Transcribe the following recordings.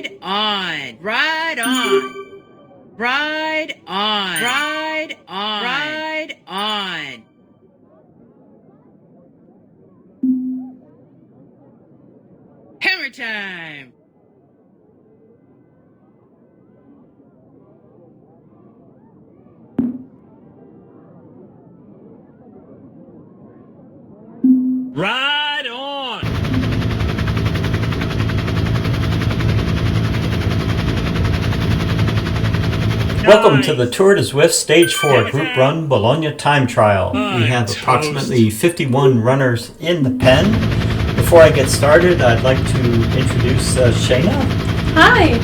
Ride on. Ride on. Ride on. Ride on. Ride on. Hammer time. Ride on! Welcome to the Tour de Zwift Stage 4 Group Run Bologna Time Trial. We have approximately 51 runners in the pen. Before I get started, I'd like to introduce Shayna. Hi,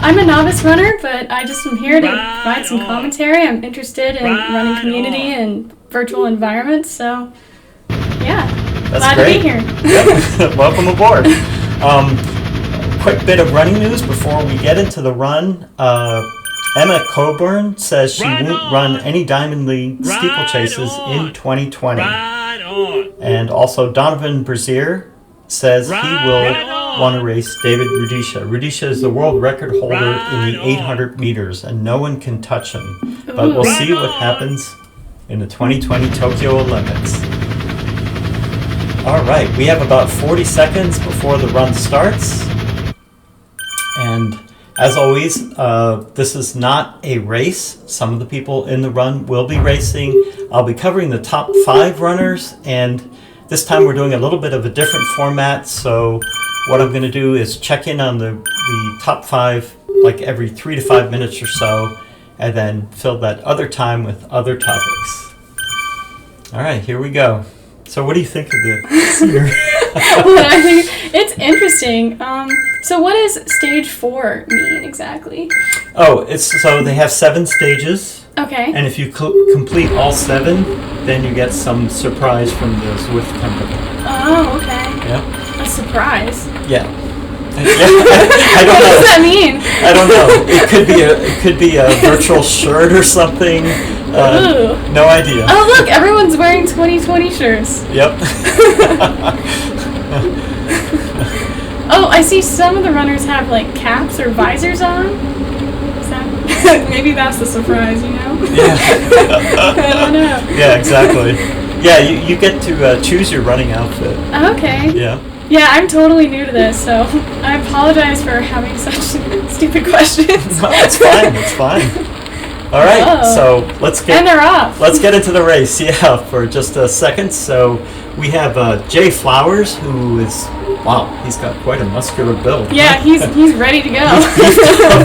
I'm a novice runner, but I just am here to provide some commentary. I'm interested in running community and virtual environments, so yeah, That's glad great. to be here. Yep. Welcome aboard. Quick bit of running news before we get into the run. Emma Coburn says she won't run any Diamond League steeplechases in 2020. And also Donovan Brazier says he will want to race David Rudisha. Rudisha is the world record holder in the 800 meters, and no one can touch him. But we'll see what happens in the 2020 Tokyo Olympics. All right, we have about 40 seconds before the run starts. And as always, this is not a race. Some of the people in the run will be racing. I'll be covering the top 5 runners, and this time we're doing a little bit of a different format. So what I'm going to do is check in on the top 5 like every 3 to 5 minutes or so, and then fill that other time with other topics. All right, here we go. So what do you think of this? Well, I think it's interesting. So what does stage 4 mean exactly? Oh, so they have 7 stages. Okay. And if you complete all 7, then you get some surprise from the Zwift company. Oh, okay. Yeah. A surprise. Yeah. I don't What know. does that mean? I don't know. It could be a virtual shirt or something. Ooh. No idea. Oh, look, everyone's wearing 2020 shirts. Yep. Oh, I see some of the runners have like caps or visors on. Is that maybe that's the surprise, you know? Yeah. I don't know. Yeah, exactly. Yeah, you get to choose your running outfit. Okay. Yeah. Yeah, I'm totally new to this, so I apologize for having such stupid questions. No, it's fine. It's fine. All right, so let's get And they're off. Let's get into the race. Yeah, for just a second. So we have Jay Flowers, who is he's got quite a muscular build. Yeah, he's ready to go.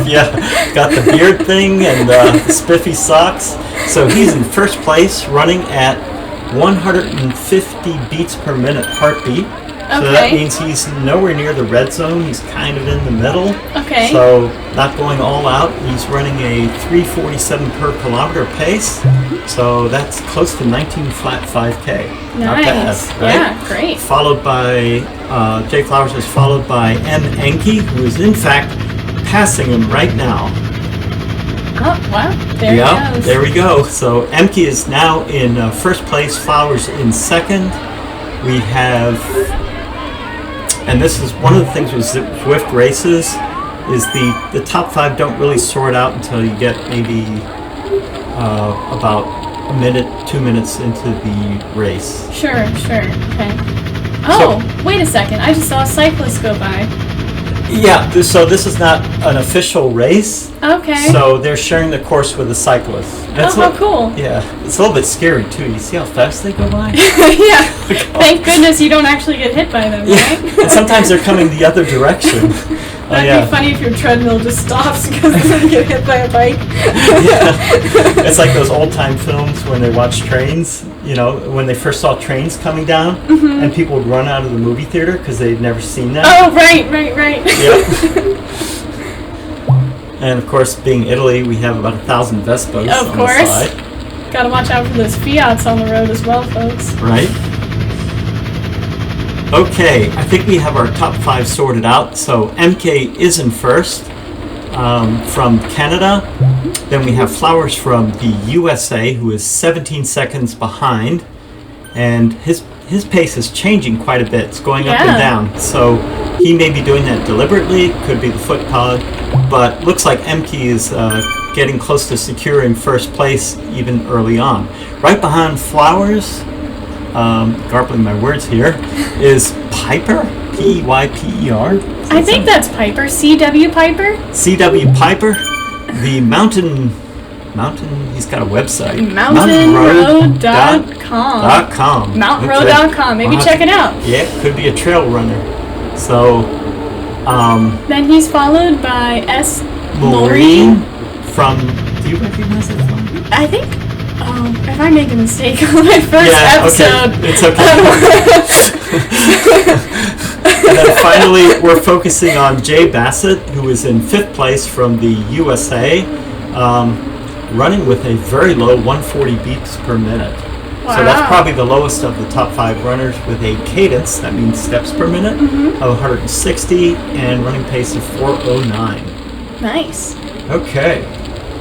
Yeah, got the beard thing and the spiffy socks. So he's in first place, running at 150 beats per minute heartbeat. So that means he's nowhere near the red zone. He's kind of in the middle. Okay. So not going all out. He's running a 3:47 per kilometer pace. So that's close to 19 flat 5K. Nice. Not bad, right? Yeah, great. Followed by, Jay Flowers is followed by M. Enke, who is in fact passing him right now. Oh, wow. There he goes. There we go. So Emke is now in first place, Flowers in second. We have, and this is one of the things with Zwift races, is the top 5 don't really sort out until you get maybe about a minute, 2 minutes into the race. Sure, okay. Oh, wait a second. I just saw a cyclist go by. Yeah, so this is not an official race. Okay. So they're sharing the course with a cyclist. How cool. Yeah, it's a little bit scary too. You see how fast they go by? Yeah. Thank goodness you don't actually get hit by them, right? And sometimes they're coming the other direction. That'd be funny if your treadmill just stops because you get hit by a bike. Yeah. It's like those old time films when they watch trains, you know, when they first saw trains coming down and people would run out of the movie theater because they'd never seen that. Oh, right. Yep. And of course, being Italy, we have about 1,000 Vespas of on course. the side. Gotta watch out for those Fiats on the road as well, folks. Right. Okay, I think we have our top 5 sorted out. So MK is in first from Canada. Then we have Flowers from the USA, who is 17 seconds behind. And his pace is changing quite a bit. It's going up and down. So He may be doing that deliberately, could be the foot pod, but looks like Emke is getting close to securing first place even early on. Right behind Flowers, garbling my words here, is Piper, Peyper. I think that's Piper, C.W. Piper. C.W. Piper, the mountain, he's got a website. Mountainroad.com. Mountainroad.com. Maybe check it out. Yeah, could be a trail runner. So, then he's followed by S. Maureen from, do you recognize that from? I think, if I make a mistake on my first episode. Okay. It's okay. And then finally, we're focusing on Jay Bassett, who is in 5th place from the USA, running with a very low 140 beats per minute. Wow. So that's probably the lowest of the top 5 runners, with a cadence, that means steps per minute, of 160 and running pace of 409. Nice. Okay.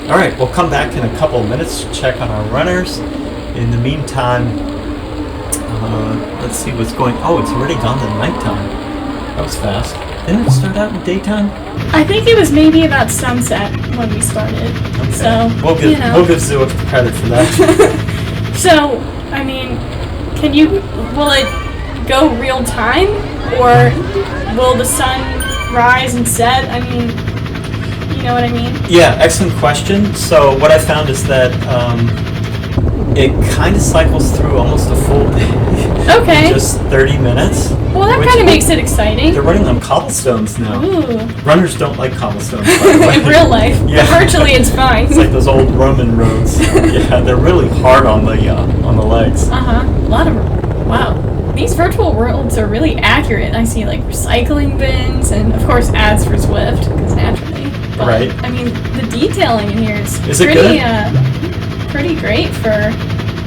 All right, we'll come back in a couple of minutes to check on our runners. In the meantime, let's see what's going. Oh, it's already gone to nighttime. That was fast. Didn't it start out in daytime? I think it was maybe about sunset when we started. Okay. So we'll give Zwift the credit for that. So, I mean, will it go real time, or will the sun rise and set? I mean, you know what I mean? Yeah, excellent question. So what I found is that it kind of cycles through almost a full day. Okay. In just 30 minutes. Well, that kind of makes it exciting. They're running on cobblestones now. Ooh. Runners don't like cobblestones, by the way. In real life. Yeah. Virtually, it's fine. It's like those old Roman roads. Yeah, they're really hard on the legs. A lot of, wow. These virtual worlds are really accurate. I see like recycling bins and of course ads for Zwift, because naturally. But, right. I mean, the detailing in here is pretty great for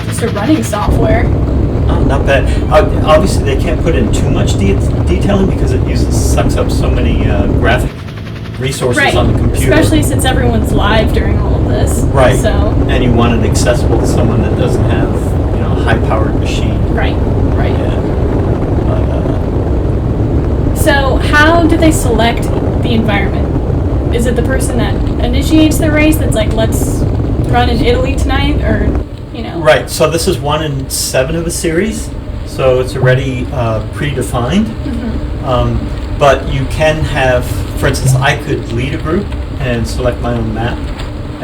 just a running software. Oh, not bad. Obviously, they can't put in too much detailing because it sucks up so many graphic resources on the computer. Especially since everyone's live during all of this. Right. So. And you want it accessible to someone that doesn't have, a high-powered machine. Right. Yeah. So, how do they select the environment? Is it the person that initiates the race that's like, let's run in Italy tonight, or? Right, so this is 1 in 7 of a series, so it's already predefined. But you can have, for instance, I could lead a group and select my own map,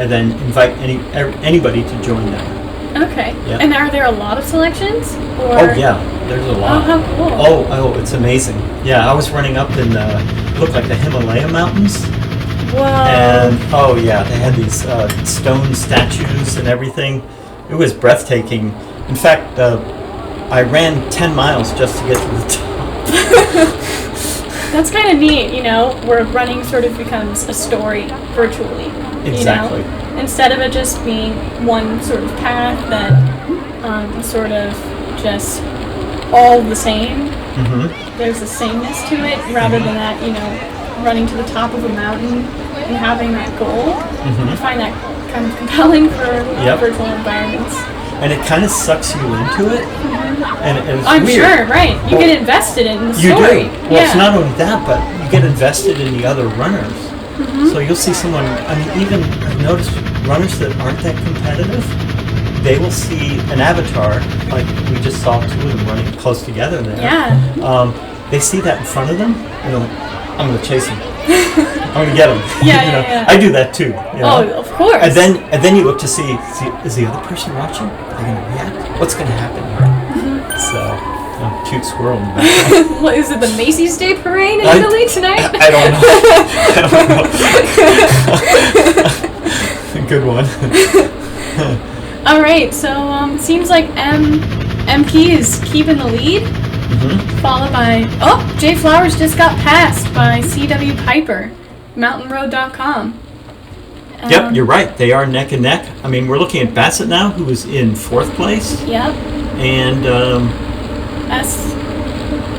and then invite anybody to join that. Okay. Yeah. And are there a lot of selections? Or? Oh yeah, there's a lot. Oh, how cool. Oh, it's amazing. Yeah, I was running up in looked like the Himalaya mountains. Whoa. And oh yeah, they had these stone statues and everything. It was breathtaking. In fact, I ran 10 miles just to get to the top. That's kind of neat, where running sort of becomes a story virtually. Exactly. Instead of it just being one sort of path that sort of just all the same. There's a sameness to it, rather than that, running to the top of a mountain and having that goal. I find that kind of compelling for virtual environments. And it kind of sucks you into it. And it's I'm weird. sure, right. You get invested in the story. You do. Well, it's not only that, but you get invested in the other runners. So you'll see someone, even I've noticed runners that aren't that competitive, they will see an avatar, like we just saw 2 of them running close together there. Yeah. They see that in front of them, and they're like, I'm going to chase him. I'm going to get him. Yeah. I do that too. Oh, of course. And then you look to see, is the other person watching? Are they going to react? What's going to happen here? So, cute squirrel in the background. What is it, the Macy's Day Parade in Italy tonight? I don't know. Good one. All right, so seems like MP is keeping the lead, followed by Jay Flowers just got passed by C.W. Piper, mountainroad.com. Yep, you're right. They are neck and neck. I mean, we're looking at Bassett now, who is in 4th place. Yep. And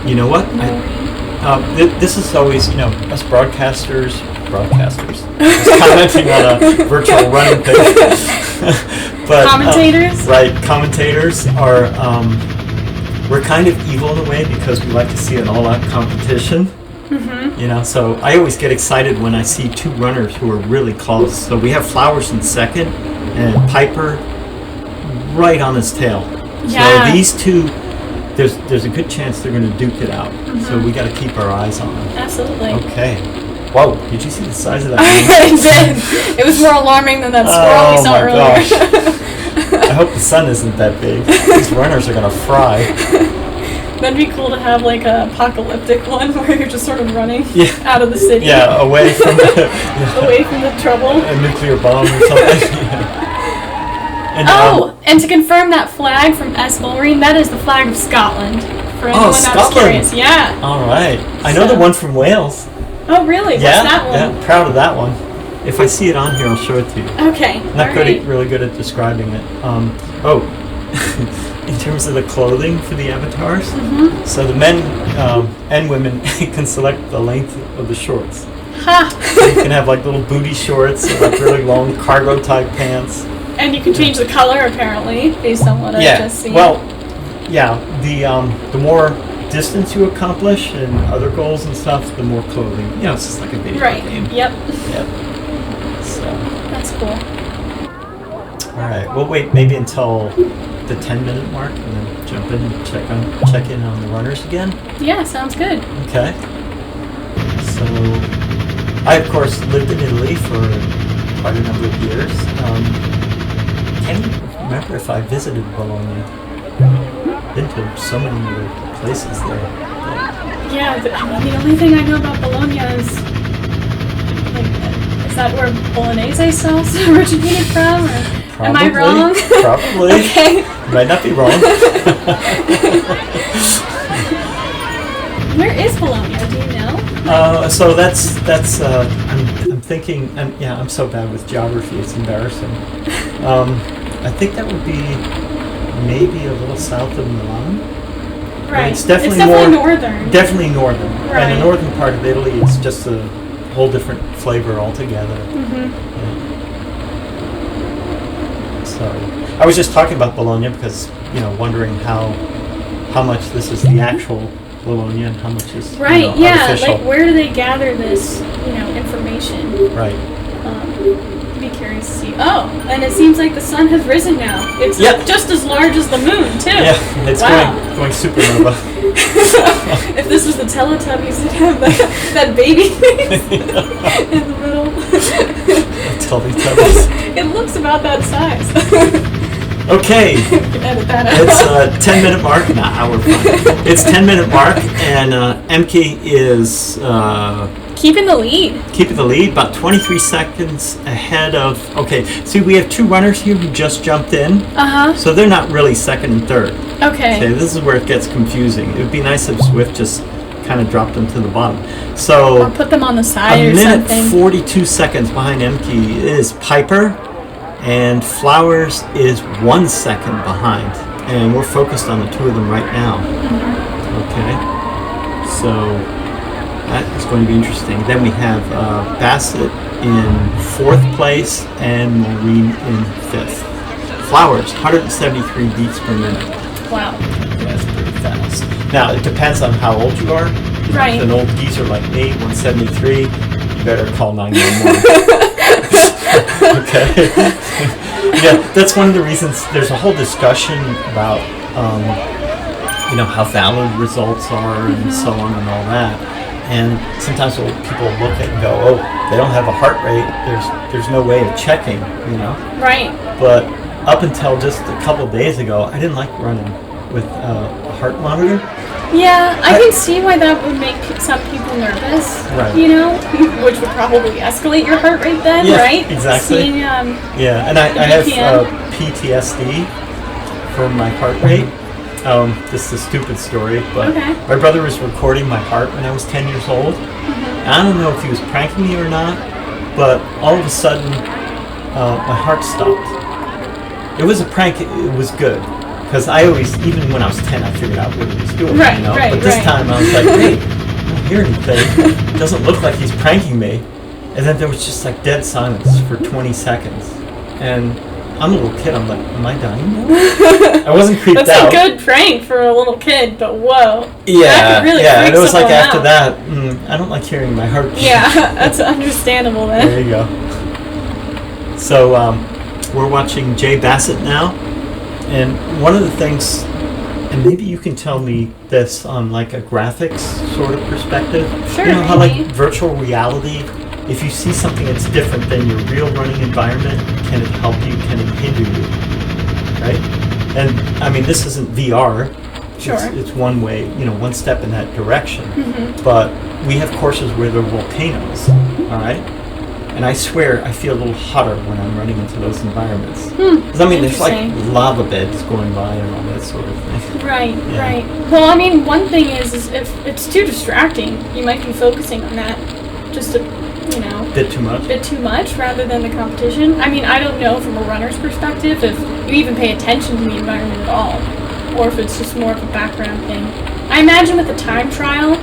you know what? This is always, us broadcasters just commenting on a virtual running thing. But commentators? Right, commentators are, we're kind of evil in a way because we like to see an all-out competition. You know, so I always get excited when I see two runners who are really close. So we have Flowers in second and Piper right on his tail. Yeah. So these two, there's a good chance they're going to duke it out. So we got to keep our eyes on them. Absolutely. Okay. Whoa, did you see the size of that? I did. It was more alarming than that squirrel we saw earlier. Gosh. I hope the sun isn't that big. These runners are going to fry. That'd be cool to have like a apocalyptic one where you're just sort of running Yeah. out of the city. Yeah, away from the, Away from the trouble. a nuclear bomb or something. And, And to confirm that flag from S. Bullring, that is the flag of Scotland. For anyone that's Scotland. curious. Yeah. all right. I know the one from Wales. Oh, really? Yeah, What's that one? yeah, proud of that one. If I see it on here, I'll show it to you. Okay. Not all good, right. really good at describing it. In terms of the clothing for the avatars, so the men and women can select the length of the shorts. Ha! So you can have like little booty shorts or like really long cargo type pants. And you can change the color apparently based on what I just seen. Well, yeah. The more distance you accomplish and other goals and stuff, the more clothing. You know, it's just like a video right. game. Yep. Yep. So. That's cool. All right. We'll wait maybe until the 10-minute mark and then jump in and check in on the runners again. Yeah, sounds good. Okay. So, I of course lived in Italy for quite a number of years. Can't even remember if I visited Bologna. Been to so many other places there. Yeah, the only thing I know about Bologna is that where bolognese sauce originated from? Or am I wrong? Probably. Okay. You might not be wrong. Where is Bologna? Do you know? So that's I'm thinking. I'm so bad with geography. It's embarrassing. I think that would be maybe a little south of Milan. Right. It's definitely more more northern. Definitely northern. Right. And the northern part of Italy is just a whole different flavor altogether. Mm-hmm. Yeah. So I was just talking about Bologna because wondering how much this is the actual Bologna and how much is right. Yeah. artificial. Like where do they gather this information? Right. Be curious to see. Oh, and it seems like the sun has risen now. It's just as large as the moon too. Yeah, it's going supernova. If this was the Teletubbies, it'd have that baby face in the middle. Teletubbies. It looks about that size. Okay. Edit that out. It's 10-minute mark. Nah, we're fine. It's 10-minute mark, and Emke is keeping the lead. Keeping the lead, about 23 seconds ahead of. Okay, see, we have two runners here who just jumped in. So they're not really second and third. Okay. This is where it gets confusing. It would be nice if Zwift just kind of dropped them to the bottom. So or put them on the side or something. A minute 42 seconds behind Emke is Piper, and Flowers is 1 second behind. And we're focused on the two of them right now. Okay. So that is going to be interesting. Then we have Bassett in 4th place and Maureen in 5th. Flowers, 173 beats per minute. Wow. That's pretty fast. Now, it depends on how old you are. Right. If an old geezer like me, 173, you better call 911. Okay. Yeah, that's one of the reasons there's a whole discussion about, how valid results are and so on and all that. And sometimes people look at it and go, oh, they don't have a heart rate. There's no way of checking, Right. But up until just a couple of days ago, I didn't like running with a heart monitor. Yeah, I can see why that would make some people nervous. Right. Which would probably escalate your heart rate then, Yeah, right? exactly. Seeing, yeah, and I have PTSD from my heart rate. This is a stupid story, but my brother was recording my heart when I was 10 years old. I don't know if he was pranking me or not, but all of a sudden, my heart stopped. It was a prank. It was good. Because I always, even when I was 10, I figured out what he was doing, Right. But this time I was like, hey, I don't hear anything. It doesn't look like he's pranking me. And then there was just like dead silence for 20 seconds. And I'm a little kid. I'm like, am I dying now? I wasn't creeped That's out. a good prank for a little kid, but whoa. Yeah, That could really yeah. freak And it was like someone after out. that, I don't like hearing my heartbeat. Yeah, that's understandable then. There you go. So we're watching Jay Bassett now, and one of the things, and maybe you can tell me this on like a graphics sort of perspective. Sure, You know how like maybe. virtual reality, if you see something that's different than your real running environment, can it help you? Can it hinder you? Right? And I mean, this isn't VR. Sure. It's one way, one step in that direction. Mm-hmm. But we have courses where there are volcanoes, all right? And I swear I feel a little hotter when I'm running into those environments. Because I mean, there's like Interesting. lava beds going by and all that sort of thing. Right, Yeah. right. Well, I mean, one thing is if it's too distracting, you might be focusing on that just a Bit too much. bit too much rather than the competition. I mean, I don't know from a runner's perspective if you even pay attention to the environment at all, or if it's just more of a background thing. I imagine with the time trial,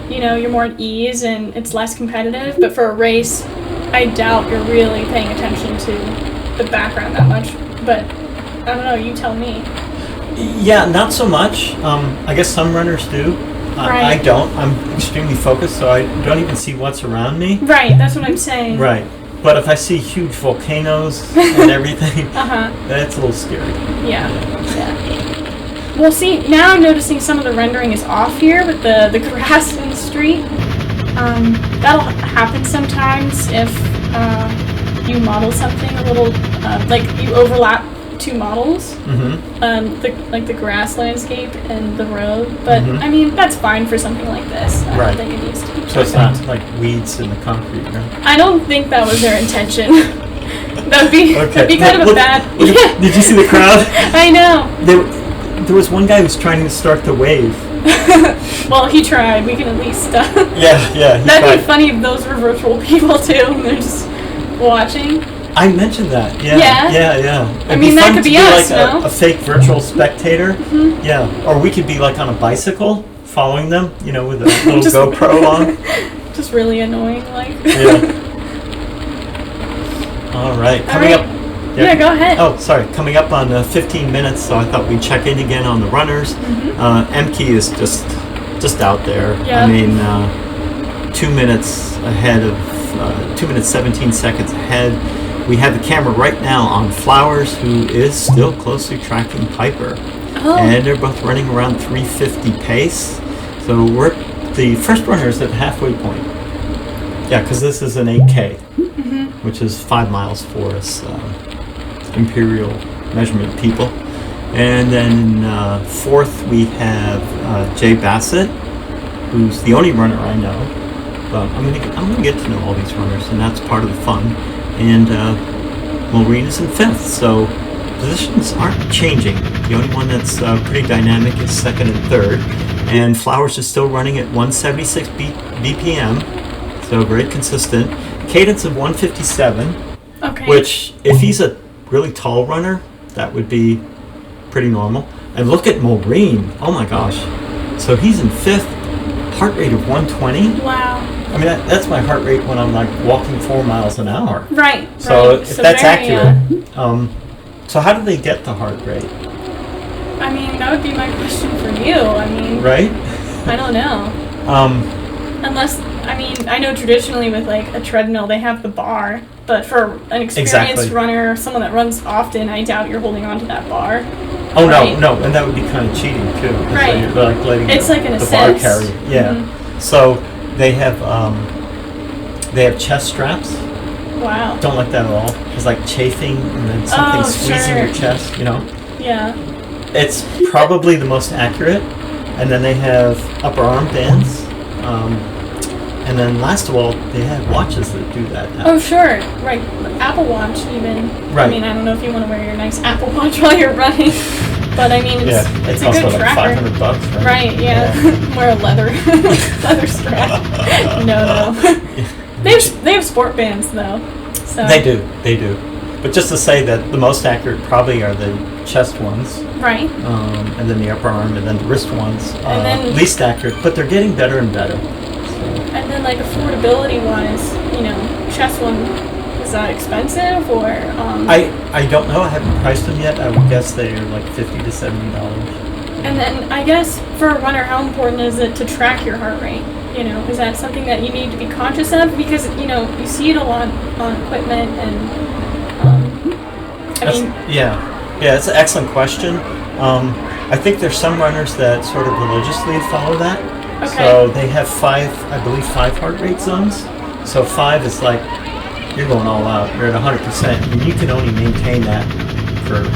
you're more at ease and it's less competitive, but for a race, I doubt you're really paying attention to the background that much. But I don't know, you tell me. Yeah, not so much. I guess some runners do. I Right. don't. I'm extremely focused, so I don't even see what's around me. Right, that's what I'm saying. Right. But if I see huge volcanoes and everything, Uh-huh. that's a little scary. Yeah. Well, see, now I'm noticing some of the rendering is off here with the grass in the street. That'll happen sometimes if you model something a little, like you overlap two models, Mm-hmm. the grass landscape and the road. But Mhm. I mean, that's fine for something like this. I Right. don't think it needs to be So it's perfect. not like weeds in the concrete, right? I don't think that was their intention. That'd be kind of a Look- bad. look- Did you see the crowd? I know. There was one guy who was trying to start the wave. Well, he tried. We can at least. Yeah. He That'd tried. be funny if those were virtual people too, and they're just watching. I mentioned that. Yeah. Yeah? Yeah. It'd mean, be that fun could to be be us, like no? a fake virtual spectator. Mm-hmm. Yeah. Or we could be like on a bicycle following them, with a little Just- GoPro on. Just really annoying, like. Yeah. All right. All Coming right. up. Yeah, go ahead. Oh, sorry. Coming up on 15 minutes, so I thought we'd check in again on the runners. Emke is just out there. Yeah. I mean, 2 minutes ahead of 2 minutes 17 seconds ahead. We have the camera right now on Flowers, who is still closely tracking Piper, Oh. and they're both running around 350 pace. So the first runner is at the halfway point. Yeah, because this is an 8K, which is 5 miles for us. Imperial measurement people. And then fourth we have Jay Bassett, who's the only runner I know. But I'm gonna get to know all these runners, and that's part of the fun. And Maureen is in fifth, so positions aren't changing. The only one that's pretty dynamic is second and third. And Flowers is still running at 176 BPM, so very consistent. Cadence of 157. Okay. Which, if he's a really tall runner, that would be pretty normal. And look at Maureen. Oh my gosh. So he's in fifth, heart rate of 120. Wow. I mean, that's my heart rate when I'm like walking 4 miles an hour. Right. So right. if So that's very, accurate. So how do they get the heart rate? I mean, that would be my question for you. I mean, Right? I don't know. Unless, I mean, I know traditionally with like a treadmill they have the bar, but for an experienced Exactly. runner, someone that runs often, I doubt you're holding on to that bar. Oh Right. no, and that would be kind of cheating too. 'Cause Right. You're like letting It's like an the bar assist. carry. Yeah. Mhm. So they have chest straps. Wow. Don't like that at all. It's like chafing and then something Oh, squeezing sure. your chest, Yeah. It's probably the most accurate. And then they have upper arm bands. And then last of all, they have watches that do that now. Oh, sure. Right. Apple Watch, even. I Right. mean, I don't know if you want to wear your nice Apple Watch while you're running, but I mean, Yeah, it's it a costs good like tracker. $500, right? Right, yeah. Wear a leather strap. No. They have sport bands though. So They do. But just to say that the most accurate probably are the chest ones, Right. and then the upper arm, and then the wrist ones. And then- least accurate, but they're getting better and better. And then like affordability wise, chest one, is that expensive or I don't know. I haven't priced them yet. I would guess they're like $50 to $70. And then I guess for a runner, how important is it to track your heart rate? You know, is that something that you need to be conscious of? Because, you know, you see it a lot on equipment and, Yeah, it's an excellent question. I think there's some runners that sort of religiously follow that. Okay. So they have five heart rate zones. So 5 is like, you're going all out. You're at 100%. And you can only maintain that for a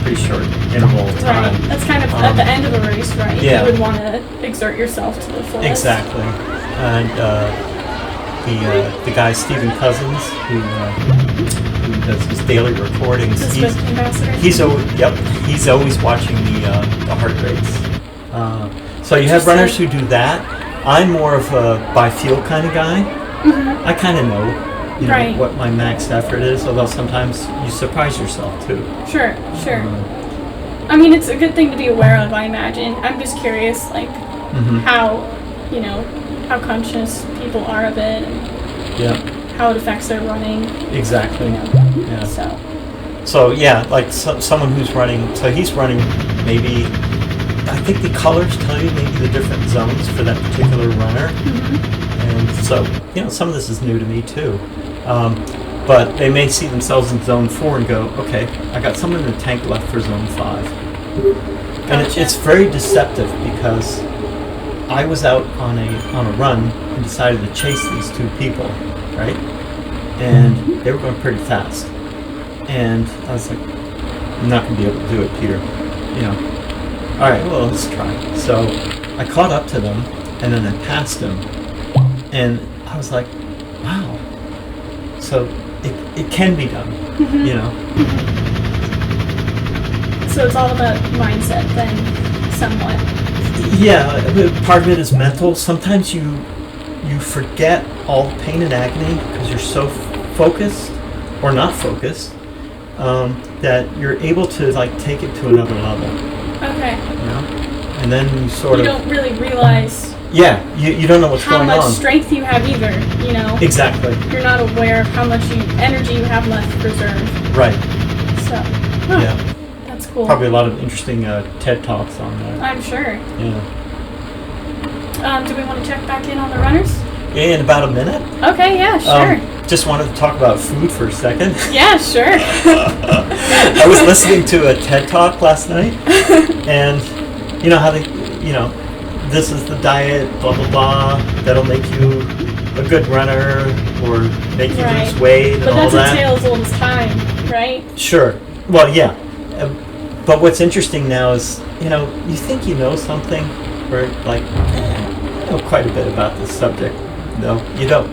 pretty short interval of time. Right. That's kind of at the end of a race, right? Yeah. You would want to exert yourself to the fullest. Exactly. And the guy, Stephen Cousins, who does his daily recordings, The Zwift ambassador. he's always watching the heart rates. So you have runners who do that. I'm more of a by feel kind of guy. Mm-hmm. I kind of know, Right. what my max effort is, although sometimes you surprise yourself too. Sure. I mean, it's a good thing to be aware of, I imagine. I'm just curious, like, how, you know, how conscious people are of it and Yeah, how it affects their running. exactly. You know. Yeah. So yeah, like someone who's running, so he's running maybe, I think the colors tell you maybe the different zones for that particular runner. And so, some of this is new to me too. But they may see themselves in zone 4 and go, okay, I got someone in the tank left for zone 5. And it's very deceptive because I was out on a run and decided to chase these two people, right? And they were going pretty fast. And I was like, I'm not going to be able to do it, Peter. All right, well, let's try. So I caught up to them and then I passed them. And I was like, wow. So it can be done, So it's all about mindset then, somewhat. Yeah, part of it is mental. Sometimes you forget all the pain and agony because you're so focused or not focused that you're able to like take it to another level. Okay. And then you don't really realize. Yeah, you don't know what's going on. How much strength you have either, Exactly. You're not aware of how much energy you have left reserved. Right. So, Yeah. That's cool. Probably a lot of interesting TED Talks on that. I'm sure. Yeah. Do we want to check back in on the runners? In about a minute. Okay, yeah, sure. Just wanted to talk about food for a second. Yeah, sure. I was listening to a TED Talk last night, and how they, this is the diet, blah, blah, blah, that'll make you a good runner or make you lose weight and all that. But that's a tale as old as time, right? Sure. Well, yeah. But what's interesting now is, you think you know something, or like, I know quite a bit about this subject. No, you don't.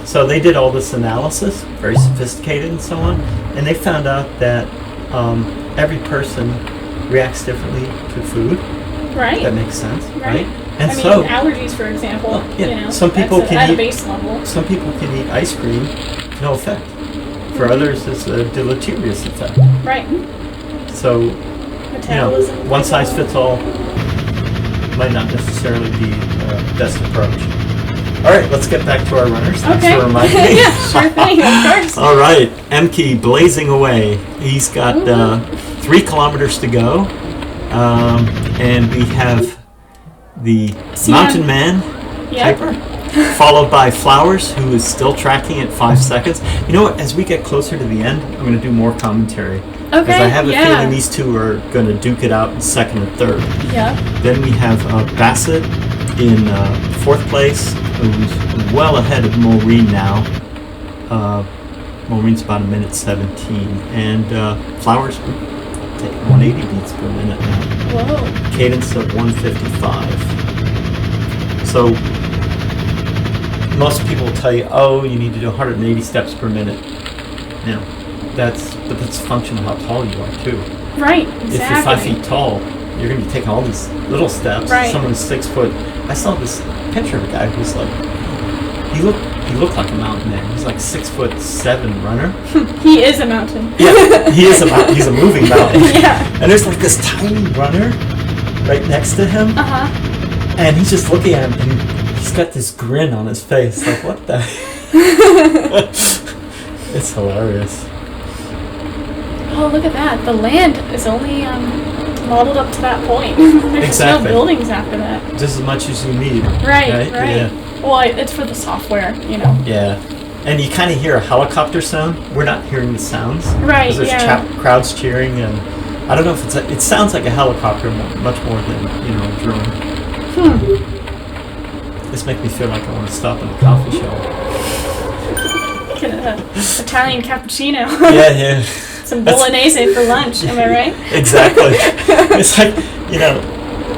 So they did all this analysis, very sophisticated and so on, and they found out that every person reacts differently to food. Right. That makes sense, right? And I mean, allergies, for example. Some people can at eat a base level. Some people can eat ice cream, no effect. For others, it's a deleterious effect. Right. So, metabolism. One size fits all might not necessarily be the best approach. All right, let's get back to our runners. Thanks for reminding me. Yeah, sure thing, of course. All right, Emke blazing away. He's got 3 kilometers to go, and we have the Mountain Man, Piper, followed by Flowers, who is still tracking at 5 seconds. You know what? As we get closer to the end, I'm going to do more commentary. Okay. Because I have a feeling these two are going to duke it out in second and third. Yeah. Then we have Bassett in 4th place, who's well ahead of Maureen now. Maureen's about 1:17, and Flowers taking 180 beats per minute now. Whoa. Cadence of 155. So most people will tell you, you need to do 180 steps per minute. Now, that's a function of how tall you are too. Right, exactly. If you're 5 feet tall, you're going to be taking all these little steps. Right. Someone's 6 foot. I saw this picture of a guy who's like, he looked like a mountain man. He's like 6'7" runner. He is a mountain. Yeah, he is a mountain. He's a moving mountain. Yeah. And there's like this tiny runner right next to him. And he's just looking at him, and he's got this grin on his face. Like, what the? It's hilarious. oh, look at that. The land is only modeled up to that point. There's Exactly. no buildings after that. Just as much as you need. Right. Yeah. Well, it's for the software, you know. Yeah. And you kind of hear a helicopter sound. We're not hearing the sounds. Right, 'Cause there's crowds cheering, and I don't know if it sounds like a helicopter much more than, a drone. This makes me feel like I want to stop in a coffee shop. Get an Italian cappuccino. Yeah. Some bolognese for lunch, am I right? Exactly. It's like,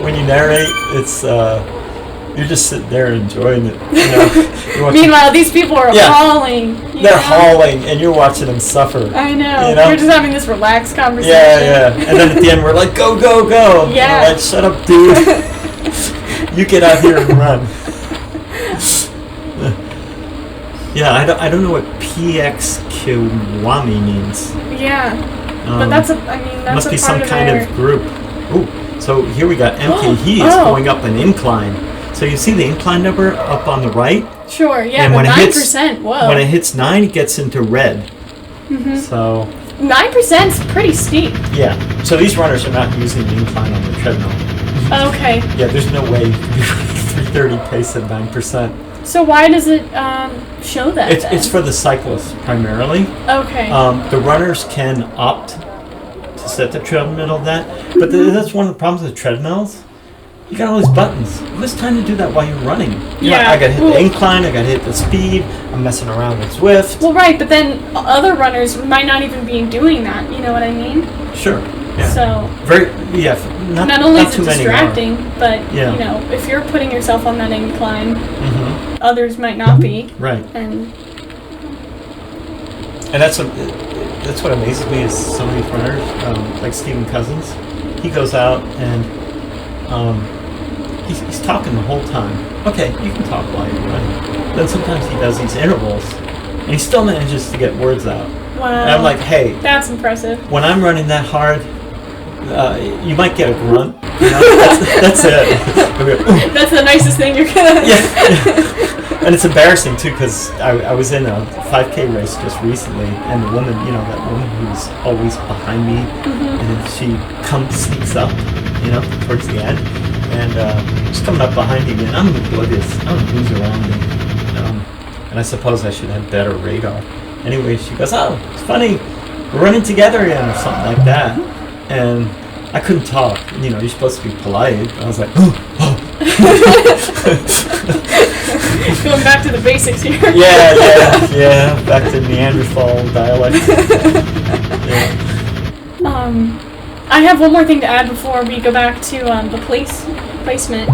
when you narrate, it's, you're just sitting there enjoying it. You're watching, Meanwhile, these people are hauling. They're hauling, and you're watching them suffer. I know. You know? We're just having this relaxed conversation. Yeah. And then at the end, we're like, go, go, go. Yeah. And we're like, shut up, dude. You get out here and run. Yeah, I don't know what PX Kiwami means. Yeah. But that's must a be part some of kind their... of group. Ooh, so here we got MK. He is going up an incline. So you see the incline number up on the right? Sure, yeah, And but when 9%, whoa. When it hits 9, it gets into red. Mm-hmm. So 9% is pretty steep. yeah, so these runners are not using the incline on the treadmill. Okay. Yeah, there's no way you can do 330 pace at 9%. So why does it show that then? It's for the cyclists primarily. Okay. The runners can opt to set the treadmill of that, but that's one of the problems with treadmills. You got all these buttons. Who has time to do that while you're running? Yeah. I got to hit the incline. I got to hit the speed. I'm messing around with Zwift. Well, right, but then other runners might not even be doing that. You know what I mean? Sure. Yeah. So Not only not is too it many distracting, but Yeah. if you're putting yourself on that incline, Mm-hmm. others might not be. Right. And that's what amazes me is some of these runners, like Stephen Cousins. He goes out and he's talking the whole time. Okay, you can talk while you're running. Then sometimes he does these intervals, and he still manages to get words out. wow, And I'm like, hey, that's impressive. when I'm running that hard, you might get a grunt. That's it. That's the nicest thing you're gonna. Yeah. And it's embarrassing too, because I was in a 5K race just recently, and the woman, that woman who's always behind me, and then she sneaks up, towards the end, and she's coming up behind me, and I'm oblivious. I don't know who's around me, and I suppose I should have better radar. Anyway, she goes, "Oh, it's funny, we're running together again," or something like that, and I couldn't talk. You're supposed to be polite. I was like, oh. Going back to the basics here. Yeah. Back to Neanderthal dialect. Yeah. I have one more thing to add before we go back to the placement.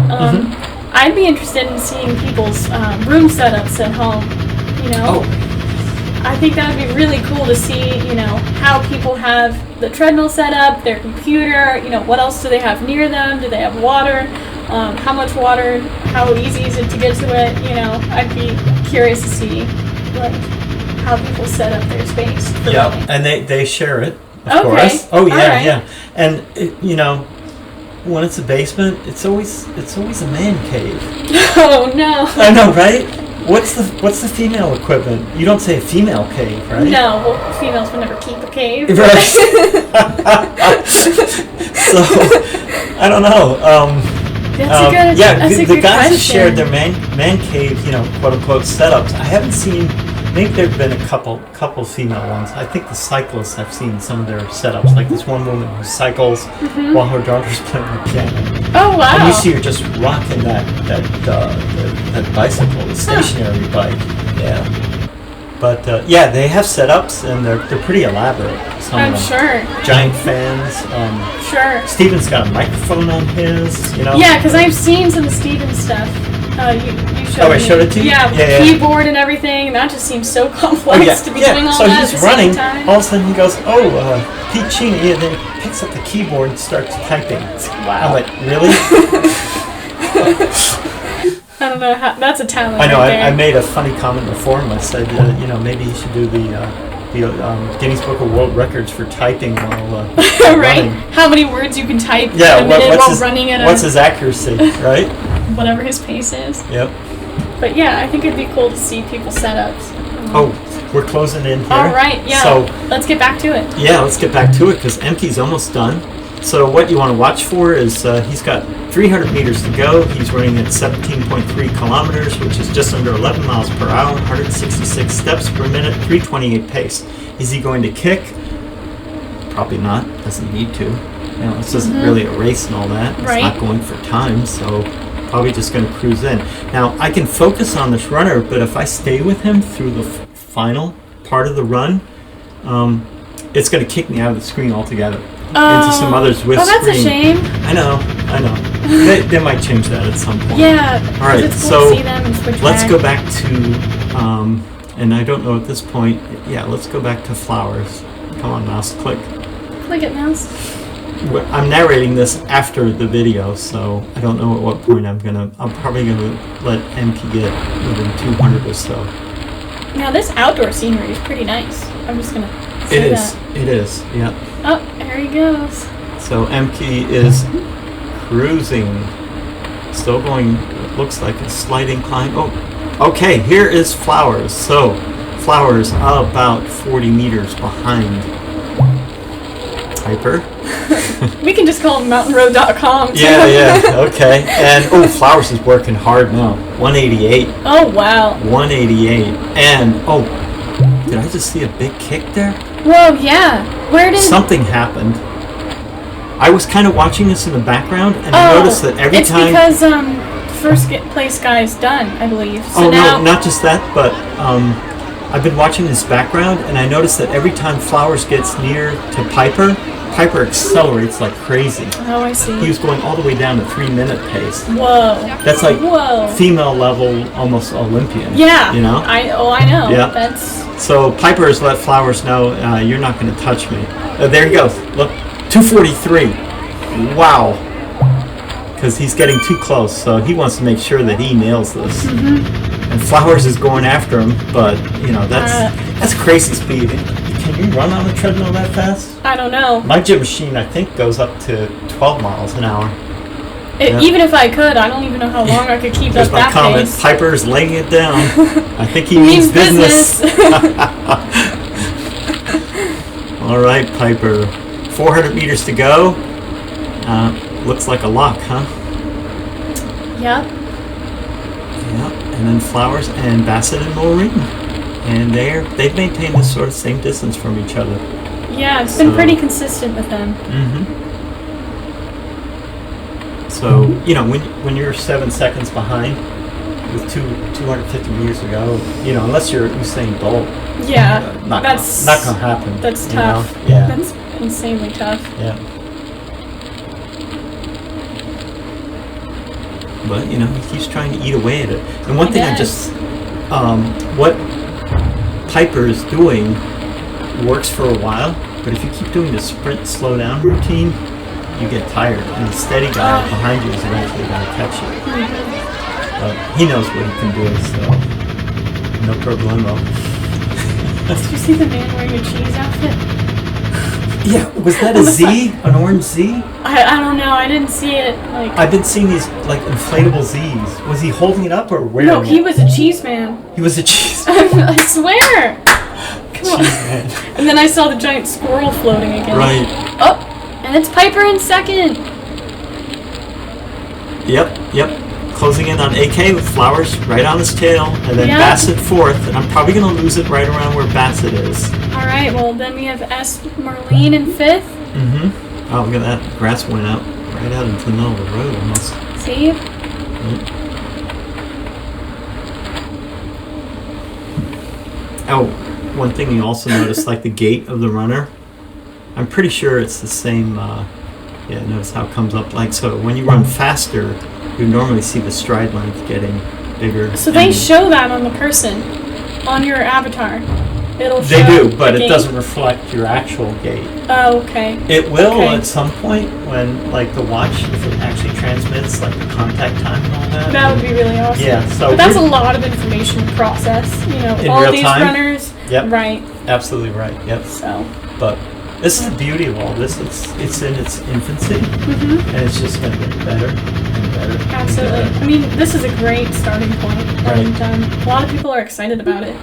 I'd be interested in seeing people's room setups at home. Oh. I think that would be really cool to see, how people have the treadmill set up, their computer, what else do they have near them? Do they have water? How much water? How easy is it to get to it? I'd be curious to see, how people set up their space for running. And they share it, of course. Oh, yeah, All right. yeah. And, when it's a basement, it's always a man cave. Oh, no. I know, right? What's the female equivalent? You don't say a female cave, right? No, well, females would never keep a cave. Right. So, I don't know. That's a the good guys question. have shared their man cave, quote unquote setups. I haven't seen. Maybe there've been a couple female ones. I think the cyclists I've seen some of their setups, like this one woman who cycles while her daughter's playing the piano. Oh, wow. And you see her just rocking that bicycle, the stationary bike. Yeah. But they have setups and they're pretty elaborate. Some I'm of them. sure. Giant fans. Sure. Steven's got a microphone on his. Yeah, because I've seen some Steven stuff. You showed Oh, I me. showed it to you? Yeah, with Yeah. the keyboard and everything. That just seems so complex to be doing all so that he's at the running. same time. All of a sudden he goes, Pete Cheney, and then he picks up the keyboard and starts typing. Wow. I'm like, really? I don't know how. That's a talent. I know. Right there. I made a funny comment in the forum. I said, maybe he should do the Guinness Book of World Records for typing while right? running. How many words you can type in Yeah. a minute while his, running at what's his accuracy, right? whatever his pace is. Yep. But yeah, I think it'd be cool to see people's setups. we're closing in here. All right, yeah. So let's get back to it. yeah, let's get back to it because Emke's almost done. So what you want to watch for is he's got 300 meters to go. He's running at 17.3 kilometers, which is just under 11 miles per hour, 166 steps per minute, 328 pace. Is he going to kick? Probably not. Doesn't need to. You know, this isn't really a race and all that. It's not going for time, so probably just going to cruise in. Now, I can focus on this runner, but if I stay with him through the final part of the run, it's going to kick me out of the screen altogether into some other Zwift screen. Oh, that's a shame. I know. They might change that at some point. Yeah. All right, it's cool so to see them and switch let's back. go back to, and I don't know at this point, yeah, let's go back to flowers. Come on, mouse, click. Click it, mouse. I'm narrating this after the video, so I don't know at what point I'm probably gonna let Emke get within 200 or so. Now this outdoor scenery is pretty nice. I'm just gonna say that. It is, yeah. Oh, there he goes. So Emke is cruising, still going, it looks like a slight incline. Oh, okay, here is Flowers. So Flowers about 40 meters behind Piper. We can just call him mountainroad.com. Yeah, okay. And Flowers is working hard now. 188. Oh, wow. 188. And did I just see a big kick there? Whoa, yeah. Where did Something happened. I was kind of watching this in the background, and I noticed that every time. It's because first place guy is done, I believe. So no, not just that, but I've been watching this background, and I noticed that every time Flowers gets near to Piper accelerates like crazy. Oh, I see. He was going all the way down to 3-minute pace. Whoa. That's like Whoa. female level, almost Olympian. Yeah. You know? I know. Yeah. That's. So Piper has let Flowers know, you're not going to touch me. There he goes. Look, 243. Wow. Because he's getting too close, so he wants to make sure that he nails this. And Flowers is going after him, but that's crazy speed. Can you run on a treadmill that fast? I don't know. My gym machine, I think, goes up to 12 miles an hour. Even if I could, I don't even know how long I could keep There's up my that comment. pace. Piper's laying it down. I think he means business. All right, Piper. 400 meters to go. Looks like a lock, huh? Yep. Yeah. And then Flowers and Bassett and Maureen. And they've maintained this sort of same distance from each other. Yeah, it's been pretty consistent with them. So, when you're 7 seconds behind with 250 meters to go, unless you're Usain Bolt, Yeah, not gonna happen. That's tough. Yeah. That's insanely tough. Yeah. But, he keeps trying to eat away at it. And one thing what Piper is doing works for a while, but if you keep doing the sprint slow down routine, you get tired, and the steady guy behind you is eventually going to catch you. But he knows what he can do, so no problemo. Did you see the man wearing a cheese outfit? Yeah, was that a Z? An orange Z? I don't know. I didn't see it. I've been seeing these inflatable Z's. Was he holding it up or wearing it? No, he was a cheese man. He was a cheese. I swear. Come on. Man. And then I saw the giant squirrel floating again. Right. Oh, and it's Piper in second. Yep. Closing in on AK with Flowers right on his tail, and then Yep. Bassett fourth, and I'm probably going to lose it right around where Bassett is. All right. Well, then we have S. Marlene in fifth. Oh, look at that. Grass went out right out into the middle of the road almost. See? Oh, one thing you also notice, like the gait of the runner, I'm pretty sure it's the same. Notice how it comes up. So when you run faster, you normally see the stride length getting bigger. So they show that on the person, on your avatar. It'll show They do, but the it gait. doesn't reflect your actual gait. Oh, okay. It will Okay. at some point when, the watch, if it actually transmits, the contact time and all that. That would be really awesome. Yeah, so but that's a we're- lot of information to process. In all real these time? runners. Yep. Right. Absolutely right. Yep. So. But this is the beauty of all this. It's in its infancy, and it's just going to get better and better. Absolutely. And better. I mean, this is a great starting point, Right. and a lot of people are excited about it.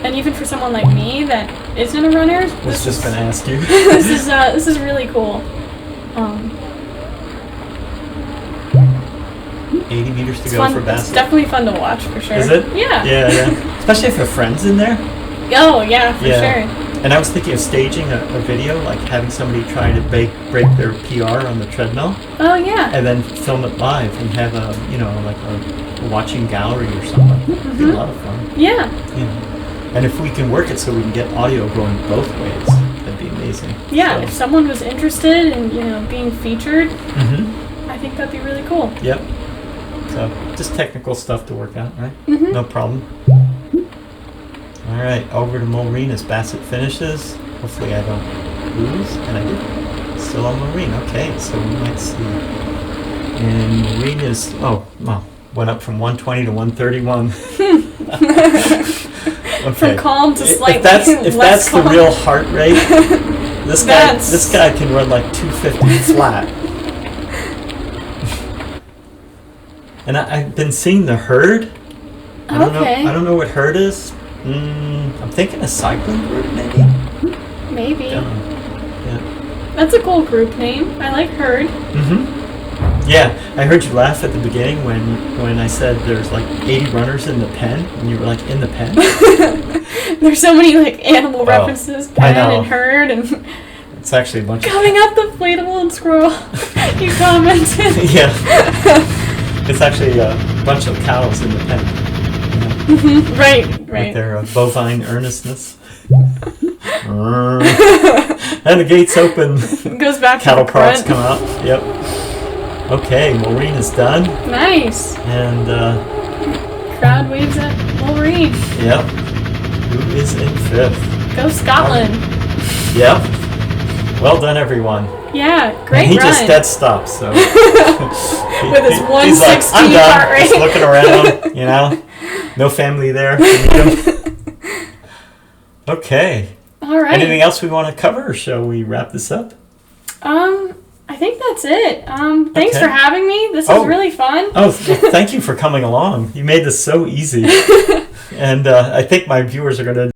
and even for someone like me that isn't a runner, I was just going to ask you. this is really cool. 80 meters to It's go fun. for It's Bassett. definitely fun to watch for sure. Is it? Yeah. Yeah. Especially if your friend's in there. Oh yeah, for Yeah. sure. And I was thinking of staging a video, like having somebody try to break their PR on the treadmill, Oh yeah. and then film it live and have a, like a watching gallery or something. It'd be a lot of fun. Yeah. And if we can work it so we can get audio going both ways, that'd be amazing. Yeah. So- If someone was interested in being featured, Mhm. I think that'd be really cool. Yep. So just technical stuff to work out, right? Mhm. No problem. All right, over to Maureen as Bassett finishes. Hopefully I don't lose, and I did. Still on Maureen. Okay, so we might see. And Maureen is went up from 120 to 131. Okay. From calm to slightly If that's less the calm. real heart rate, this That's- guy can run like 250 flat. And I've been seeing the herd. I don't Okay. know. I don't know what herd is. I'm thinking a cycling group, maybe. Maybe. Yeah. That's a cool group name. I like Herd. Yeah, I heard you laugh at the beginning when I said there's like 80 runners in the pen, and you were like, in the pen? There's so many like animal references, I pen know. and herd, and It's actually a bunch of... coming up the inflatable and squirrel. You commented. Yeah. It's actually a bunch of cows in the pen. Right. With their bovine earnestness. And the gates open. Goes back Cattle to the prods front. come out. Yep. Okay, Maureen is done. Nice. And, Crowd waves at Maureen. yep. Who is in fifth? Go Scotland. Yep. Well done, everyone. Yeah, great And he run. just dead stops, so. With his he's 116 I'm done. heart rate. Just looking around, No family there. to meet him. Okay. All right. Anything else we want to cover, or shall we wrap this up? I think that's it. Thanks Okay. for having me. This Oh. was really fun. Oh, thank you for coming along. You made this so easy. And I think my viewers are going to